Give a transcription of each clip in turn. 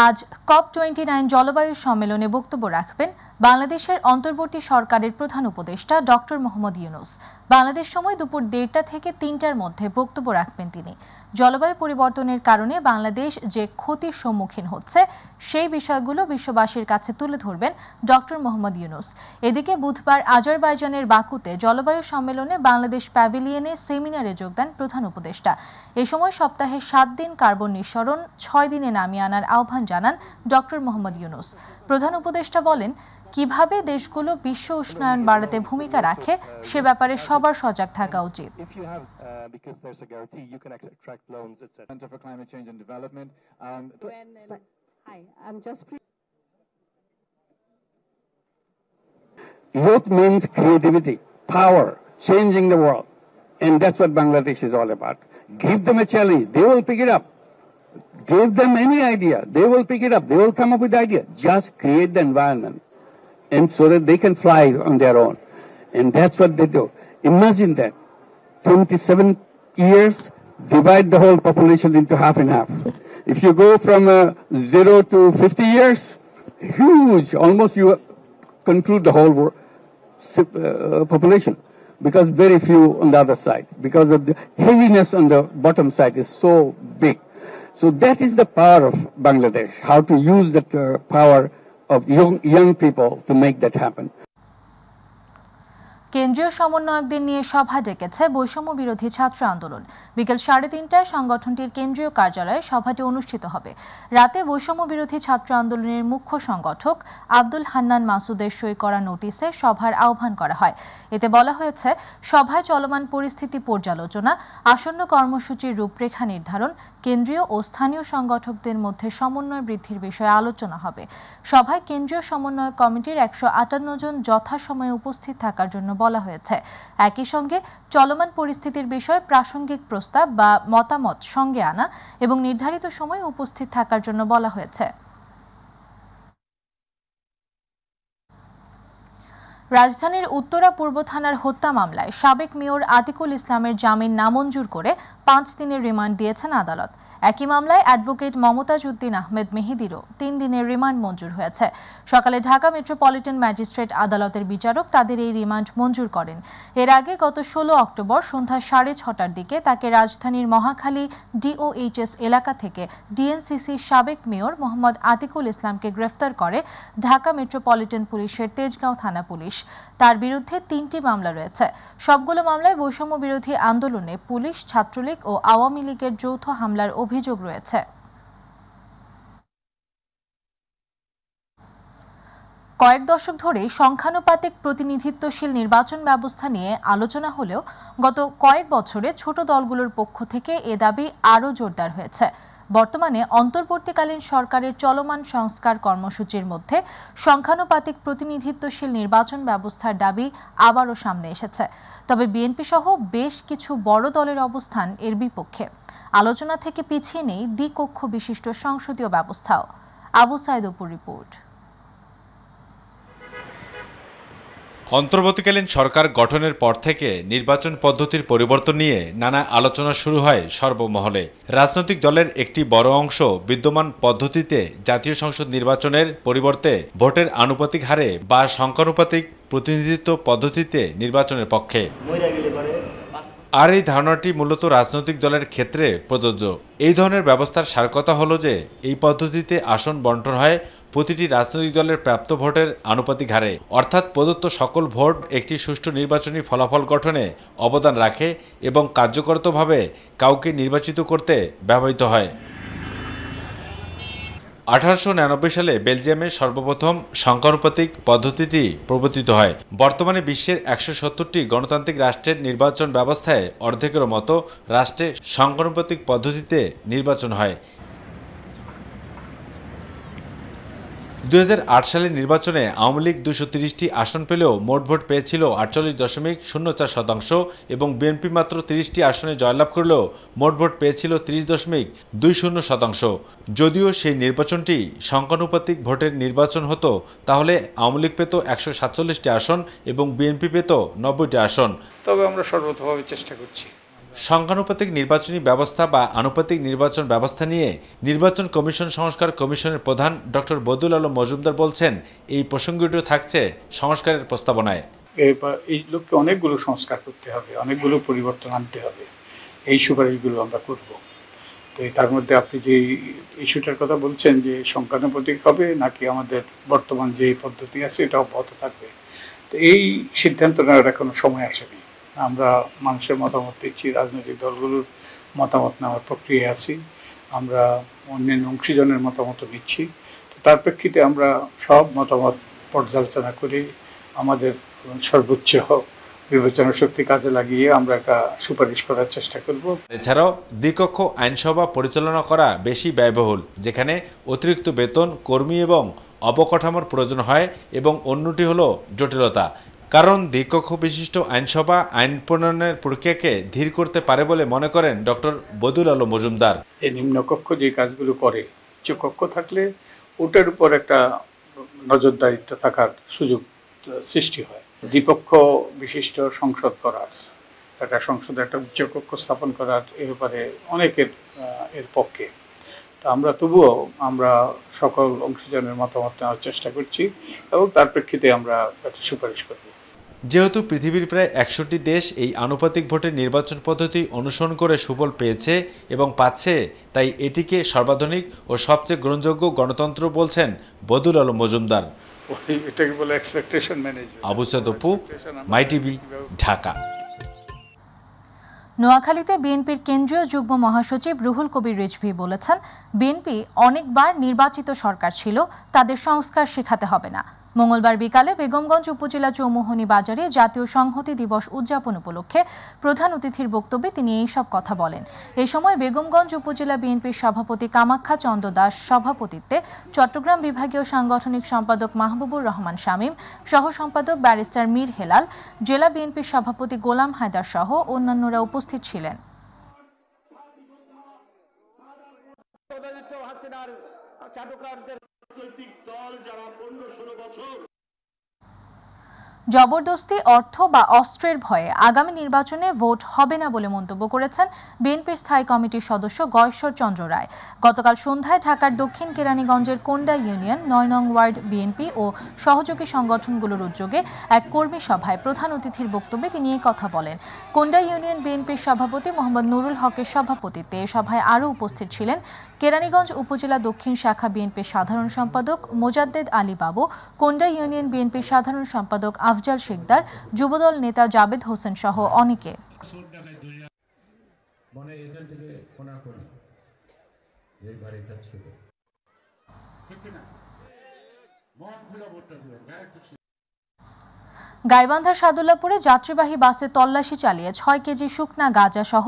আজ COP29 জলবায়ু সম্মেলনে বক্তব্য রাখবেন বাংলাদেশের অন্তর্বর্তী সরকারের প্রধান উপদেষ্টা ডক্টর মোহাম্মদ ইউনূস। বাংলাদেশ সময় দুপুর 1:30 থেকে 3টার মধ্যে বক্তব্য রাখবেন তিনি। জলবায়ু পরিবর্তনের কারণে বাংলাদেশ যে ক্ষতির সম্মুখীন হচ্ছে সেই বিষয়গুলো বিশ্ববাসীর কাছে তুলে ধরবেন ডক্টর মোহাম্মদ ইউনূস। এদিকে বুধবার আজারবাইজানের বাকুতে জলবায়ু সম্মেলনে বাংলাদেশ প্যাভিলিয়নে সেমিনারে যোগ দেন প্রধান উপদেষ্টা। এ সময় সপ্তাহে 7 দিন কার্বন নিঃসরণ 6 দিনে নামিয়ে আনার আহ্বান জানান ডক্টর মোহাম্মদ ইউনূস। প্রধান উপদেষ্টা বলেন, কিভাবে দেশগুলো বিশ্ব উষ্ণায়ন বাড়াতে ভূমিকা রাখে সে ব্যাপারে সবার সজাগ থাকা উচিত। Youth means creativity, power, changing the world, and that's what Bangladesh is all about. Give them a challenge, they will pick it up. Give them any idea, they will pick it up, they will come up with the idea. Just create the environment, and so that they can fly on their own. And that's what they do. Imagine that. 27 years, divide the whole population into half and half. If you go from 0 to 50 years, huge, almost you conclude the whole population, because very few on the other side, because of the heaviness on the bottom side is so big. So that is the power of Bangladesh, how to use that power of young people to make that happen. কেন্দ্রীয় সমন্বয়কদের নিয়ে সভা ডেকেছে বৈষম্য বিরোধী ছাত্র আন্দোলন। বিকেল 3:30টায় সংগঠনটির কেন্দ্রীয় কার্যালয়ে সভাটি অনুষ্ঠিত হবে। রাতে বৈষম্য বিরোধী ছাত্র আন্দোলনের মুখ্য সংগঠক আব্দুল হান্নান মাসুদের সই করা নোটিশে সভার আহ্বান করা হয়। এতে বলা হয়েছে, সভায় চলমান পরিস্থিতি পর্যালোচনা, আসন্ন কর্মসূচির রূপরেখা নির্ধারণ, কেন্দ্রীয় ও স্থানীয় সংগঠকদের মধ্যে সমন্বয় বৃদ্ধির বিষয়ে আলোচনা হবে। সভায় কেন্দ্রীয় সমন্বয় কমিটির 158 জন যথাসময়ে উপস্থিত থাকার জন্য বলা হয়েছে। একই সঙ্গে চলমান পরিস্থিতির বিষয়ে প্রাসঙ্গিক প্রস্তাব বা মতামত সঙ্গে আনা এবং নির্ধারিত সময়ে উপস্থিত থাকার জন্য বলা হয়েছে। রাজধানীর উত্তরা পূর্ব থানার হত্যা মামলায় সাবেক মেয়র আতিকুল ইসলামের জামিন নামঞ্জুর করে 5 দিনের রিমান্ড দিয়েছেন আদালত। একই মামলায় অ্যাডভোকেট মমতাজ উদ্দিন আহমেদ মেহেদিরও 3 দিনের রিমান্ড মঞ্জুর হয়েছে। সকালে ঢাকা মেট্রোপলিটন ম্যাজিস্ট্রেট আদালতের বিচারক তাদের এই রিমান্ড মঞ্জুর করেন। এর আগে গত 16 অক্টোবর সন্ধ্যা 6:30টার দিকে তাকে রাজধানীর মহাখালী DOHS এলাকা থেকে ডিএনসিসির সাবেক মেয়র মোহাম্মদ আতিকুল ইসলামকে গ্রেফতার করে ঢাকা মেট্রোপলিটন পুলিশের তেজগাঁও থানা পুলিশ। তার বিরুদ্ধে 3টি মামলা রয়েছে। সবগুলো মামলায় বৈষম্য বিরোধী আন্দোলনে পুলিশ, ছাত্রলীগ ও আওয়ামী লীগের যৌথ হামলার অভিযোগ রয়েছে। কয়েক দশক ধরেই সংখ্যানুপাতিক প্রতিনিধিত্বশীল নির্বাচন ব্যবস্থা নিয়ে আলোচনা হলেও গত কয়েক বছরে ছোট দলগুলোর পক্ষ থেকে এ দাবি আরও জোরদার হয়েছে। বর্তমানে অন্তর্বর্তীকালীন সরকারের চলমান সংস্কার কর্মসূচির মধ্যে সংখ্যানুপাতিক প্রতিনিধিত্বশীল নির্বাচন ব্যবস্থার দাবি আবারও সামনে এসেছে। তবে বিএনপি সহ বেশ কিছু বড় দলের অবস্থান এর বিপক্ষে। আলোচনা থেকে পিছিয়ে নেই দ্বিকক্ষ বিশিষ্ট সংসদীয় ব্যবস্থাও। আবু সাইদ অপুর রিপোর্ট। অন্তর্বর্তীকালীন সরকার গঠনের পর থেকে নির্বাচন পদ্ধতির পরিবর্তন নিয়ে নানা আলোচনা শুরু হয় সর্বমহলে। রাজনৈতিক দলের একটি বড় অংশ বিদ্যমান পদ্ধতিতে জাতীয় সংসদ নির্বাচনের পরিবর্তে ভোটের আনুপাতিক হারে বা সংখ্যানুপাতিক প্রতিনিধিত্ব পদ্ধতিতে নির্বাচনের পক্ষে। আর এই ধারণাটি মূলত রাজনৈতিক দলের ক্ষেত্রে প্রযোজ্য। এই ধরনের ব্যবস্থার সার কথা হলো যে এই পদ্ধতিতে আসন বণ্টন হয় প্রতিটি রাজনৈতিক দলের প্রাপ্ত ভোটের আনুপাতিক হারে, অর্থাৎ প্রদত্ত সকল ভোট একটি সুষ্ঠু নির্বাচনী ফলাফল গঠনে অবদান রাখে এবং কার্যকরভাবে কাউকে নির্বাচিত করতে ব্যবহৃত হয়। 1899 সালে বেলজিয়ামে সর্বপ্রথম সংখ্যানুপাতিক পদ্ধতিটি প্রবর্তিত হয়। বর্তমানে বিশ্বের 170টি গণতান্ত্রিক রাষ্ট্রের নির্বাচন ব্যবস্থায় অর্ধেকেরও মতো রাষ্ট্রে সংখ্যানুপাতিক পদ্ধতিতে নির্বাচন হয়। 2008 সালের নির্বাচনে আওয়ামী লীগ 230টি আসন পেলেও মোট ভোট পেয়েছিল 48.04% এবং বিএনপি মাত্র 30টি আসনে জয়লাভ করলেও মোট ভোট পেয়েছিল 30.20%। যদিও সেই নির্বাচনটি সংখ্যানুপাতিক ভোটের নির্বাচন হতো, তাহলে আওয়ামী লীগ পেত 147টি আসন এবং বিএনপি পেত 90টি আসন। তবে আমরা সর্বতভাবে চেষ্টা করছি সংখ্যানুপাতিক নির্বাচনী ব্যবস্থা বা আনুপাতিক নির্বাচন ব্যবস্থা নিয়ে নির্বাচন কমিশন সংস্কার কমিশনের প্রধান ডক্টর বদিউল আলম মজুমদার বলছেন, এই প্রসঙ্গটিও থাকছে সংস্কারের প্রস্তাবনায়। এই লোককে অনেকগুলো সংস্কার করতে হবে, অনেকগুলো পরিবর্তন আনতে হবে, এই সুপারিশগুলো আমরা করব। তো তার মধ্যে আপনি যে ইস্যুটার কথা বলছেন যে সংখ্যানুপাতিক হবে নাকি আমাদের বর্তমান যে পদ্ধতি আছে এটা অব্যাহত থাকবে, তো এই সিদ্ধান্ত নেওয়ার এখনো সময় আসেনি। আমরা মানুষের মতামত দিচ্ছি, রাজনৈতিক দলগুলোর মতামত নেওয়ার প্রক্রিয়ায় আছি, আমরা অন্যান্য অংশীজনের মতামত নিচ্ছি। তো তার প্রেক্ষিতে আমরা সব মতামত পর্যালোচনা করে আমাদের সর্বোচ্চ বিবেচনা শক্তি কাজে লাগিয়ে আমরা একটা সুপারিশ করার চেষ্টা করব। এছাড়াও দ্বিকক্ষ আইনসভা পরিচালনা করা বেশি ব্যয়বহুল, যেখানে অতিরিক্ত বেতন, কর্মী এবং অবকাঠামোর প্রয়োজন হয়, এবং অন্যটি হলো জটিলতা। কারণ দ্বিকক্ষ বিশিষ্ট আইনসভা আইন প্রণয়নের প্রক্রিয়াকে ধীর করতে পারে বলে মনে করেন ডক্টর বদিউল আলম মজুমদার। এই নিম্নকক্ষ যে কাজগুলো করে, উচ্চকক্ষ থাকলে ওটার উপর একটা নজরদারিত্ব থাকার সুযোগ সৃষ্টি হয়। দ্বিপক্ষ বিশিষ্ট সংসদ করার, একটা সংসদে একটা উচ্চকক্ষ স্থাপন করার এ ব্যাপারে অনেকের এর পক্ষে। তো আমরা তবুও আমরা সকল অংশীজনের মতামত নেওয়ার চেষ্টা করছি এবং তার প্রেক্ষিতে আমরা একটা সুপারিশ করব। যেহেতু পৃথিবীর প্রায় ১০০টি দেশ এই আনুপাতিক ভোটের নির্বাচন পদ্ধতি অনুসরণ করে সুফল পেয়েছে এবং পাচ্ছে, তাই এটিকে সর্বাধুনিক ও সবচেয়ে গ্রহণযোগ্য গণতন্ত্র বলছেন বদিউল আলম মজুমদার। এটাকে বলে এক্সপেকটেশন ম্যানেজমেন্ট। আবু সাইদ অপু, মাই টিভি, ঢাকা। নোয়াখালীতে বিএনপির কেন্দ্রীয় যুগ্ম মহাসচিব রুহুল কবির রিজভী বলেছেন, বিএনপি অনেকবার নির্বাচিত সরকার ছিল, তাদের সংস্কার শেখাতে হবে না। মঙ্গলবার বিকালে বেগমগঞ্জ উপজেলা চৌমুহনী বাজারে জাতীয় সংহতি দিবস উদযাপন উপলক্ষে প্রধান অতিথির বক্তব্যে তিনি এইসব কথা বলেন। এই সময় বেগমগঞ্জ উপজেলা বিএনপির সভাপতি কামাখ্যা চন্দ্র দাস সভাপতিত্বে চট্টগ্রাম বিভাগীয় সাংগঠনিক সম্পাদক মাহবুবুর রহমান শামীম, সহ সম্পাদক ব্যারিস্টার মীর হেলাল, জেলা বিএনপির সভাপতি গোলাম হায়দার সহ অন্যান্যরা উপস্থিত ছিলেন। জবরদস্তি, অর্থ বা অস্ত্রের ভয়ে আগামী নির্বাচনে ভোট হবে না বলে মন্তব্য করেছেন বিএনপির স্থায়ী কমিটির সদস্য গয়েশ্বর চন্দ্র রায়। গতকাল সন্ধ্যায় ঢাকার দক্ষিণ কেরানীগঞ্জের কোন্ডা ইউনিয়ন ৯ নং ওয়ার্ড বিএনপি ও সহযোগী সংগঠনগুলোর উদ্যোগে এক কর্মী সভায় প্রধান অতিথির বক্তব্যে তিনি এই কথা বলেন। কোন্ডা ইউনিয়ন বিএনপির সভাপতি মোহাম্মদ নুরুল হকের সভাপতিত্বে এ সভায় আরও উপস্থিত ছিলেন কেরানীগঞ্জ উপজেলা দক্ষিণ শাখা বিএনপির সাধারণ সম্পাদক মোজাদ্দেদ আলী বাবু, কোন্ডা ইউনিয়ন বিএনপির সাধারণ সম্পাদক আফজাল শিকদার, যুবদল নেতা জাবেদ হোসেন সহ অনেকে। গাইবান্ধার সাদুল্লাপুরে যাত্রীবাহী বাসে তল্লাশি চালিয়ে ৬ কেজি শুকনা গাঁজা সহ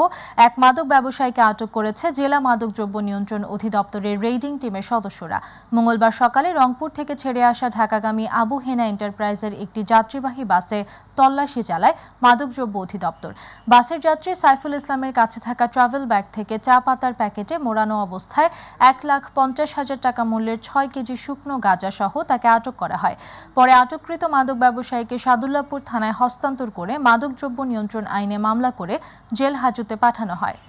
এক মাদক ব্যবসায়ীকে আটক করেছে জেলা মাদকদ্রব্য নিয়ন্ত্রণ অধিদপ্তরের রেইডিং টিমের সদস্যরা। মঙ্গলবার সকালে রংপুর থেকে ছেড়ে আসা ঢাকাগামী আবু হেনা এন্টারপ্রাইজের একটি যাত্রীবাহী বাসে তল্লাশি চালায় মাদকদ্রব্য অধিদপ্তর। বাসের যাত্রী সাইফুল ইসলামের কাছে থাকা ট্রাভেল ব্যাগ থেকে চা পাতার প্যাকেটে মোড়ানো অবস্থায় ১,৫০,০০০ টাকা মূল্যের ৬ কেজি শুকনো গাঁজা সহ তাকে আটক করা হয়। পরে আটককৃত মাদক ব্যবসায়ীকে সাদুল্লাপুর থানায় হস্তান্তর করে মাদকদ্রব্য নিয়ন্ত্রণ আইনে মামলা করে জেল হাজতে পাঠানো হয়।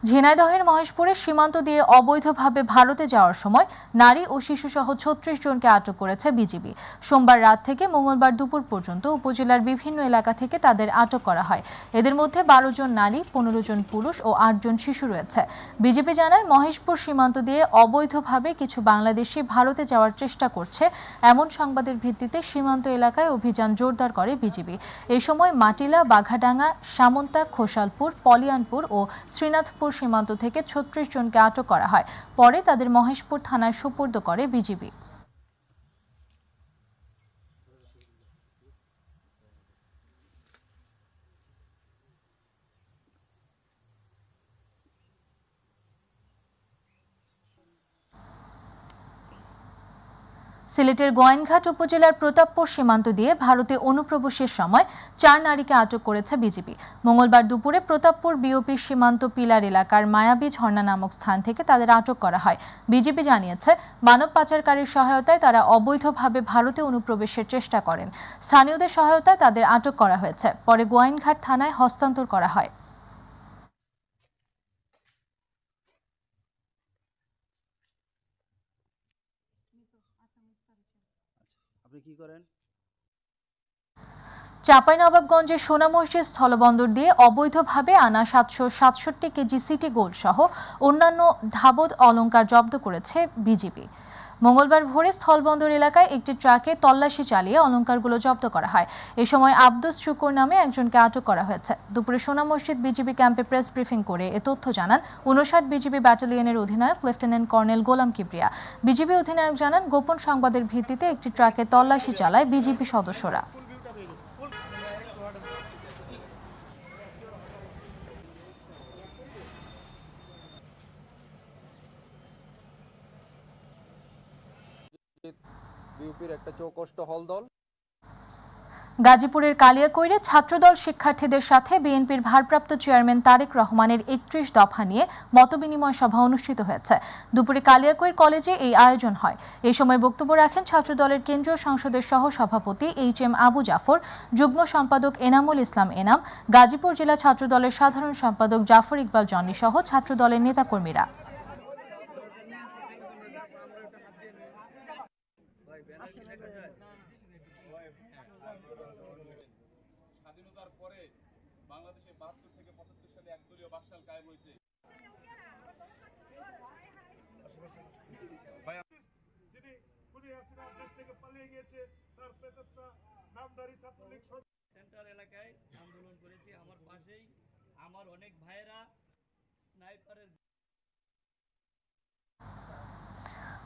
ঝিনাইদহের মহেশপুরের সীমান্ত দিয়ে অবৈধভাবে ভারতে যাওয়ার সময় নারী ও শিশুসহ ৩৬ জনকে আটক করেছে বিজিবি। সোমবার রাত থেকে মঙ্গলবার দুপুর পর্যন্ত উপজেলার বিভিন্ন এলাকা থেকে তাদের আটক করা হয়। এদের মধ্যে ১২ জন নারী, ১৫ জন পুরুষ ও ৮ জন শিশু রয়েছে। বিজিবি জানায়, মহেশপুর সীমান্ত দিয়ে অবৈধভাবে কিছু বাংলাদেশি ভারতে যাওয়ার চেষ্টা করছে এমন সংবাদের ভিত্তিতে সীমান্ত এলাকায় অভিযান জোরদার করে বিজিবি। এই সময় মাটিলা, বাঘাডাঙ্গা, সামন্তা, খোসালপুর, পলিয়ানপুর ও শ্রীনাথপুর সীমান্ত থেকে ৩৬ জনকে আটক করা হয়। পরে তাদের মহেশপুর থানায় সোপর্দ করে বিজিবি। সিলেটের গোয়াইনঘাট উপজেলার প্রতাপপুর সীমান্ত দিয়ে ভারতে অনুপ্রবেশের সময় 4 নারীকে আটক করেছে বিজিবি। মঙ্গলবার দুপুরে প্রতাপপুর বিওপি সীমান্ত পিলার এলাকার মায়াবী ঝর্ণা নামক স্থান থেকে তাদের আটক করা হয়। বিজিবি জানিয়েছে, মানব পাচারকারীর সহায়তায় তারা অবৈধভাবে ভারতে অনুপ্রবেশের চেষ্টা করেন। স্থানীয়দের সহায়তায় তাদের আটক করা হয়েছে। পরে গোয়াইনঘাট থানায় হস্তান্তর করা হয়। চাঁপাইনবাবগঞ্জের সোনা মসজিদ স্থলবন্দর দিয়ে অবৈধভাবে আনা 767 কেজি সিটি গোল্ড সহ অন্যান্য ধাবত অলংকার জব্দ করেছে বিজিবি। মঙ্গলবার ভোরে স্থলবন্দর এলাকায় একটি ট্রাকে তল্লাশি চালিয়ে অলংকারগুলো জব্দ করা হয়। এ সময় আব্দুস শুকুর নামে একজনকে আটক করা হয়েছে। দুপুরে সোনা মসজিদ বিজিবি ক্যাম্পে প্রেস ব্রিফিং করে এ তথ্য জানান 59 বিজিবি ব্যাটালিয়নের অধিনায়ক লেফটেন্যান্ট কর্নেল গোলাম কিবরিয়া। বিজিবি অধিনায়ক জানান, গোপন সংবাদের ভিত্তিতে একটি ট্রাকে তল্লাশি চালায় বিজিবি সদস্যরা। গাজীপুরের কালিয়াকৈরে ছাত্রদল শিক্ষার্থীদের সাথে বিএনপির ভারপ্রাপ্ত চেয়ারম্যান তারেক রহমানের 31 দফা নিয়ে মতবিনিময় সভা অনুষ্ঠিত হয়েছে। দুপুরে কালিয়াকৈর কলেজে এই আয়োজন হয়। এই সময় বক্তব্য রাখেন ছাত্রদলের কেন্দ্রীয় সংসদের সহ সভাপতি HM আবু জাফর, যুগ্ম সম্পাদক এনামুল ইসলাম এনাম, গাজীপুর জেলা ছাত্রদলের সাধারণ সম্পাদক জাফর ইকবাল জনি সহ ছাত্রদলের নেতাকর্মীরা। স্বাধীনতার পরে বাংলাদেশে 72 থেকে 75 সালে একদলীয় বাকশাল কায়েম হয়েছে। যিনি খুনি হাসিনা দেশ থেকে পালিয়ে গিয়েছে, তার প্রেতাত্মা নামধারী ছাত্রলীগ সেন্টার এলাকায় আন্দোলন করেছি। আমার পাশেই আমার অনেক ভাইয়েরা স্নাইপারের।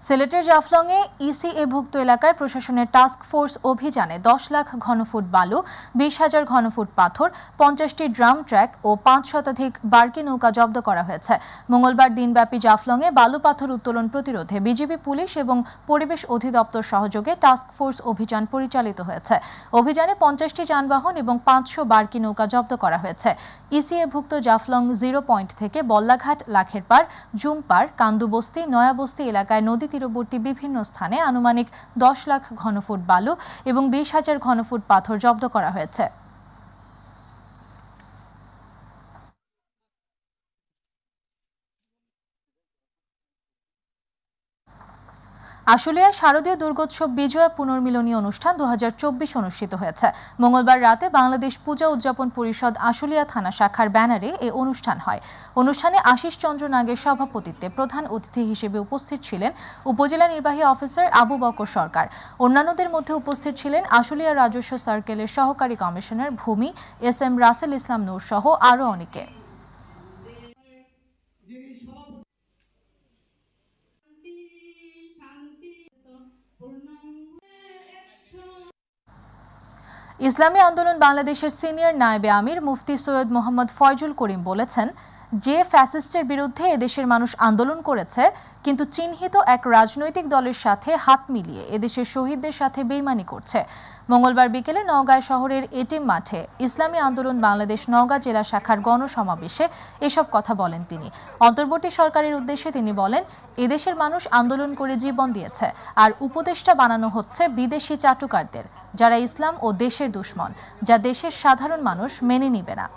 সিলেটের জাফলংয়ে ইসিএভুক্ত এলাকায় প্রশাসনের টাস্ক ফোর্স অভিযানে 10 লাখ ঘনফুট বালু, 20,000 ঘনফুট পাথর, 50টি ড্রাম ট্র্যাক ও 5 শতাধিক বার্কি নৌকা জব্দ করা হয়েছে। মঙ্গলবার দিনব্যাপী জাফলংয়ে বালু পাথর উত্তোলন প্রতিরোধে বিজিবি, পুলিশ এবং পরিবেশ অধিদপ্তর সহযোগে টাস্ক ফোর্স অভিযান পরিচালিত হয়েছে। অভিযানে 50টি যানবাহন এবং 500 বার্কি নৌকা জব্দ করা হয়েছে। ইসিএভুক্ত জাফলং 0 পয়েন্ট থেকে বল্লাঘাট, লাখেরপাড়, জুমপাড়, কান্দুবস্তি, নয়াবস্তি এলাকায় নদী তীরবর্তী বিভিন্ন স্থানে আনুমানিক 10 লাখ ঘনফুট বালু এবং 20,000 ঘনফুট পাথর জব্দ করা হয়েছে। আশুলিয়ায় শারদীয় দুর্গোৎসব বিজয়া পুনর্মিলনী অনুষ্ঠান 2024 অনুষ্ঠিত হয়েছে। মঙ্গলবার রাতে বাংলাদেশ পূজা উদযাপন পরিষদ আশুলিয়া থানা শাখার ব্যানারে এই অনুষ্ঠান হয়। অনুষ্ঠানে আশিস চন্দ্র নাগের সভাপতিত্বে প্রধান অতিথি হিসেবে উপস্থিত ছিলেন উপজেলা নির্বাহী অফিসার আবু বকর সরকার। অন্যান্যদের মধ্যে উপস্থিত ছিলেন আশুলিয়া রাজস্ব সার্কেলের সহকারী কমিশনার ভূমি SM রাসেল ইসলাম নূর সহ আরও অনেকে। ইসলামী আন্দোলন বাংলাদেশের সিনিয়র নায়েবে আমির মুফতি সৈয়দ মোহাম্মদ ফয়জুল করিম বলেছেন, যে ফ্যাসিস্টের বিরুদ্ধে এদেশের মানুষ আন্দোলন করেছে, কিন্তু চিহ্নিত এক রাজনৈতিক দলের সাথে হাত মিলিয়ে এদেশের শহীদদের সাথে বেইমানি করছে। মঙ্গলবার বিকেলে নওগাঁ শহরের এটিম মাঠে ইসলামী আন্দোলন বাংলাদেশ নওগাঁ জেলা শাখার গণসমাবেশে এসব কথা বলেন তিনি। অন্তর্বর্তী সরকারের উদ্দেশ্যে তিনি বলেন, এদেশের মানুষ আন্দোলন করে জীবন দিয়েছে, আর উপদেষ্টা বানানো হচ্ছে বিদেশি চাটুকারদের, যারা ইসলাম ও দেশের দুশ্মন, যা দেশের সাধারণ মানুষ মেনে নিবে না।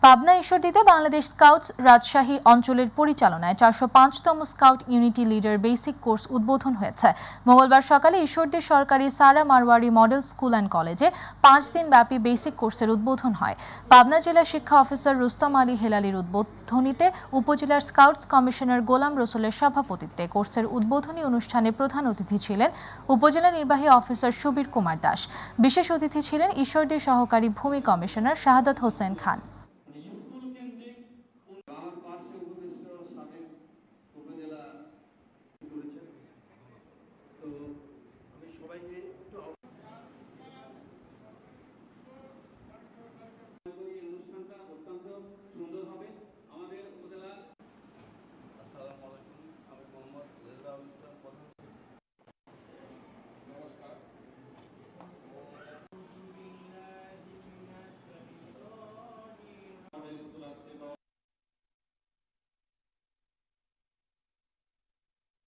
পাবনা ঈশ্বরদীতে বাংলাদেশ স্কাউটস রাজশাহী অঞ্চলের পরিচালনায় 405তম scout unit leader basic course উদ্বোধন হয়েছে। মঙ্গলবার সকালে ঈশ্বরদী সরকারি Sara Marwari model school and কলেজে 5 দিন ব্যাপী বেসিক কোর্সের উদ্বোধন হয়। পাবনা জেলা শিক্ষা অফিসার রুস্তম আলী হেলালির উদ্বোধনীতে উপজেলার স্কাউটস কমিশনার গোলাম রসুলের সভাপতিত্বে কোর্সের উদ্বোধনী অনুষ্ঠানে প্রধান অতিথি ছিলেন উপজেলা নির্বাহী অফিসার সুবীর কুমার দাস। বিশেষ অতিথি ছিলেন ঈশ্বরদী সহকারী ভূমি কমিশনার শাহাদাত হোসেন খান।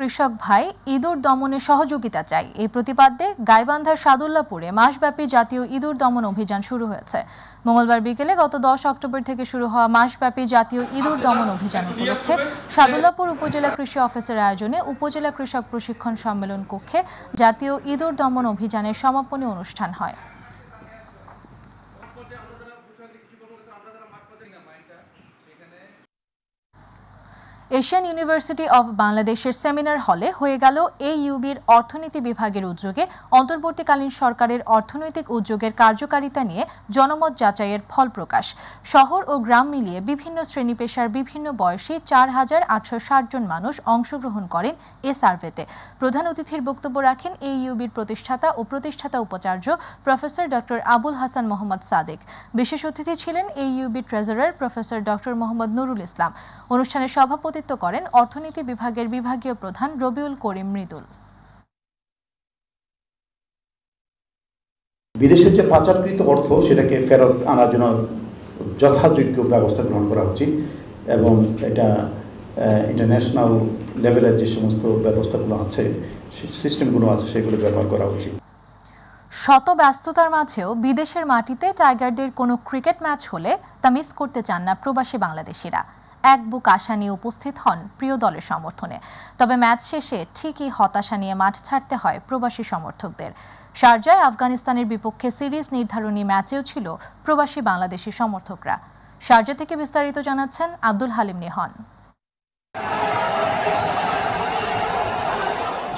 কৃষক ভাই ইঁদুর দমনে সহযোগিতা চাই এই প্রতিপাদ্যে গাইবান্ধার সাদুল্লাপুরে মাসব্যাপী জাতীয় ইঁদুর দমন অভিযান শুরু হয়েছে। মঙ্গলবার বিকেলে গত 10 অক্টোবর থেকে শুরু হওয়া মাসব্যাপী জাতীয় ইঁদুর দমন অভিযান উপলক্ষে সাদুল্লাপুর উপজেলা কৃষি অফিসের আয়োজনে উপজেলা কৃষক প্রশিক্ষণ সম্মেলন কক্ষে জাতীয় ইঁদুর দমন অভিযানের সমাপনী অনুষ্ঠান হয়। এশিয়ান ইউনিভার্সিটি অব বাংলাদেশের সেমিনার হলে হয়ে গেল এইইউবির অর্থনীতি বিভাগের উদ্যোগে অন্তর্বর্তীকালীন সরকারের অর্থনৈতিক উদ্যোগের কার্যকারিতা নিয়ে জনমত যাচাইয়ের ফল প্রকাশ। শহর ও গ্রাম মিলিয়ে বিভিন্ন শ্রেণী পেশার বিভিন্ন বয়সী 4,860 জন মানুষ অংশগ্রহণ করেন এ সার্ভেতে। প্রধান অতিথির বক্তব্য রাখেন এইইউবির প্রতিষ্ঠাতা ও প্রতিষ্ঠাতা উপাচার্য প্রফেসর ডক্টর আবুল হাসান মোহাম্মদ সাদেক। বিশেষ অতিথি ছিলেন এইইউবির treasurer professor doctor Mohammad Nurul Islam. অনুষ্ঠানে সভাপতি করেন অর্থনীতি বিভাগের বিভাগীয় প্রধান রবিউল করিম মৃদুল। বিদেশের যে পাচারকৃত অর্থ সেটাকে ফেরত আনার জন্য যথাযোগ্য ব্যবস্থা গ্রহণ করা উচিত এবং এটা ইন্টারন্যাশনাল লেভেলের যে সমস্ত ব্যবস্থাগুলো আছে সিস্টেমগুলো আছে সেগুলো ব্যবহার করা উচিত। শত ব্যস্ততার মাঝেও বিদেশের মাটিতে টাইগারদের কোনো ক্রিকেট ম্যাচ হলে তা মিস করতে চান না প্রবাসী বাংলাদেশিরা। এক বুক আশা নিয়ে উপস্থিত হন প্রিয় দলের সমর্থনে। তবে ম্যাচ শেষে ঠিকই হতাশা নিয়ে মাঠ ছাড়তে হয় প্রবাসী সমর্থকদের। শারজায় আফগানিস্তানের বিপক্ষে সিরিজ নির্ধারণী ম্যাচেও ছিল প্রবাসী বাংলাদেশি সমর্থকরা। শারজা থেকে বিস্তারিত জানাচ্ছেন Abdul Halim Nihon.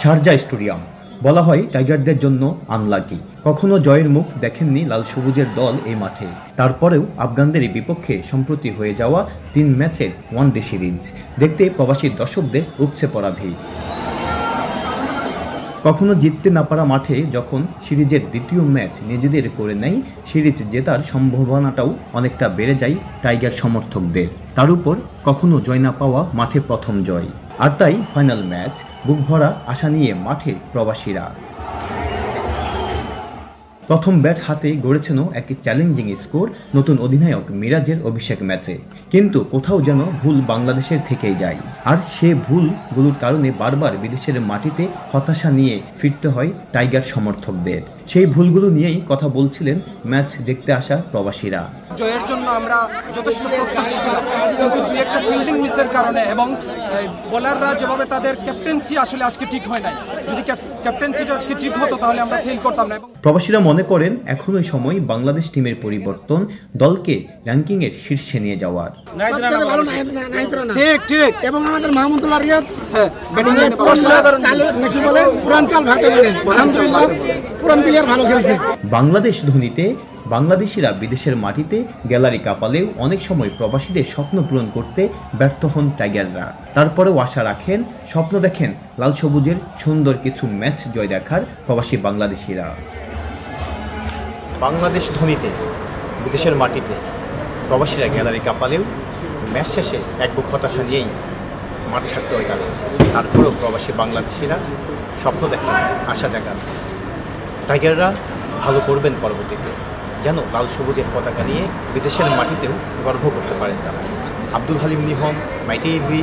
Sharjah stadium বলা হয় টাইগারদের জন্য আনলাকি। কখনো জয়ের মুখ দেখেননি লাল সবুজের দল এই মাঠে। তারপরেও আফগানদের বিপক্ষে সম্প্রতি হয়ে যাওয়া 3 ম্যাচের ওয়ানডে সিরিজ দেখতে প্রবাসী দর্শকদের উপচে পড়া ভিড়। কখনো জিততে না পারা মাঠে যখন সিরিজের দ্বিতীয় ম্যাচ নিজেদের করে নেয়, সিরিজ জেতার সম্ভাবনাটাও অনেকটা বেড়ে যায় টাইগার সমর্থকদের। তার উপর কখনো জয় না পাওয়া মাঠে প্রথম জয়। আর তাই ফাইনাল ম্যাচ বুক ভরা আশা নিয়ে মাঠে প্রবাসীরা। প্রথম ব্যাট হাতে গড়েছেন এক চ্যালেঞ্জিং স্কোর নতুন অধিনায়ক মিরাজের অভিষেক ম্যাচে। কিন্তু কোথাও যেন ভুল বাংলাদেশের থেকেই যায়। আর সে ভুলগুলোর কারণে বারবার বিদেশের মাটিতে হতাশা নিয়ে ফিরতে হয় টাইগার সমর্থকদের। সেই ভুলগুলো নিয়েই কথা বলছিলেন ম্যাচ দেখতে আসা প্রবাসীরা। জয়ের জন্য আমরা যথেষ্ট প্রত্যাশী ছিলাম, কিন্তু দুই একটা ফিল্ডিং মিসের কারণে এবং বোলাররা যেভাবে তাদের ক্যাপ্টেন্সি আসলে আজকে ঠিক হয় নাই। যদি ক্যাপ্টেন্সিটা আজকে ঠিক হতো তাহলে আমরা ফেল করতাম না। প্রবাসীরা মনে করেন এখনই সময় বাংলাদেশ টিমের পরিবর্তন, দলকে র্যাঙ্কিংয়ের শীর্ষে নিয়ে যাওয়ার। ঠিক ঠিক এবং আমাদের মাহমুদুল্লাহ রিয়াদ নাকি বলে পুরান চাল ভাতে বেড়ে আলহামদুলিল্লাহ পুরান প্লেয়ার ভালো খেলছে। বাংলাদেশ ধোনিতে বাংলাদেশিরা বিদেশের মাটিতে গ্যালারি কাঁপালেও অনেক সময় প্রবাসীদের স্বপ্ন পূরণ করতে ব্যর্থ হন টাইগাররা। তারপরেও আশা রাখেন, স্বপ্ন দেখেন লাল সবুজের সুন্দর কিছু ম্যাচ জয় দেখার প্রবাসী বাংলাদেশিরা। বাংলাদেশ ধোনিতে বিদেশের মাটিতে প্রবাসীরা গ্যালারি কাঁপালেও ম্যাচ শেষে এক বুক হতাশা নিয়েই মাঠ ছাড়তে হয় তাদের। তারপরেও প্রবাসী বাংলাদেশিরা স্বপ্ন দেখেন, আশা দেখান টাইগাররা ভালো করবেন পরবর্তীতে, যেন লাল সবুজের পতাকা নিয়ে বিদেশের মাটিতেও গর্ব করতে পারেন তারা। আব্দুল হালিম নিহন, মাই টিভি।